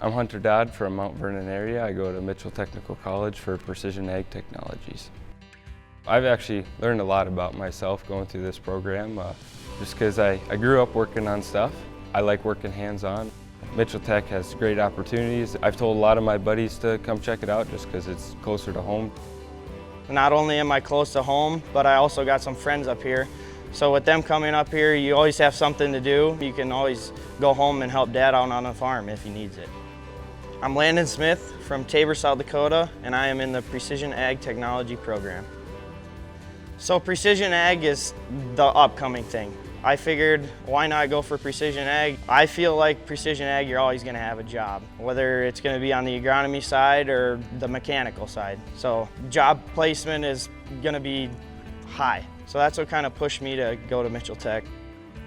I'm Hunter Dodd from Mount Vernon area. I go to Mitchell Technical College for Precision Ag Technologies. I've actually learned a lot about myself going through this program just because I grew up working on stuff. I like working hands-on. Mitchell Tech has great opportunities. I've told a lot of my buddies to come check it out just because it's closer to home. Not only am I close to home, but I also got some friends up here. So with them coming up here, you always have something to do. You can always go home and help Dad out on the farm if he needs it. I'm Landon Smith from Tabor, South Dakota, and I am in the Precision Ag Technology program. So Precision Ag is the upcoming thing. I figured, why not go for Precision Ag? I feel like Precision Ag, you're always gonna have a job, whether it's gonna be on the agronomy side or the mechanical side. So job placement is gonna be high. So that's what kind of pushed me to go to Mitchell Tech.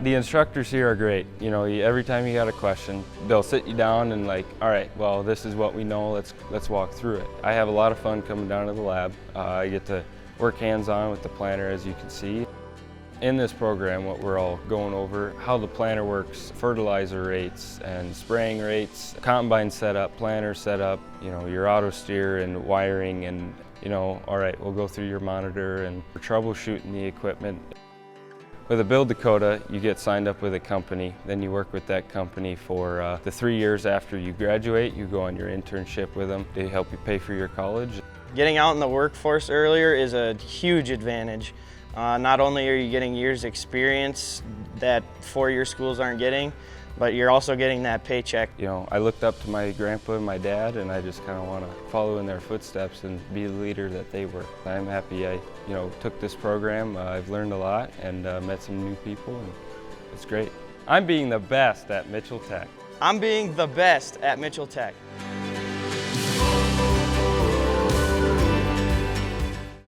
The instructors here are great. You know, every time you got a question, they'll sit you down and like, all right, well, this is what we know, let's walk through it. I have a lot of fun coming down to the lab. I get to work hands-on with the planter, as you can see. In this program, what we're all going over, how the planter works, fertilizer rates and spraying rates, combine setup, planter setup, you know, your auto steer and wiring, and you know, all right, we'll go through your monitor and troubleshooting the equipment. With a Build Dakota, you get signed up with a company, then you work with that company for the 3 years after you graduate. You go on your internship with them. They help you pay for your college. Getting out in the workforce earlier is a huge advantage. Not only are you getting years experience that four-year schools aren't getting, but you're also getting that paycheck. You know, I looked up to my grandpa and my dad, and I just kind of want to follow in their footsteps and be the leader that they were. I'm happy I, took this program. I've learned a lot and met some new people, and it's great. I'm being the best at Mitchell Tech. I'm being the best at Mitchell Tech.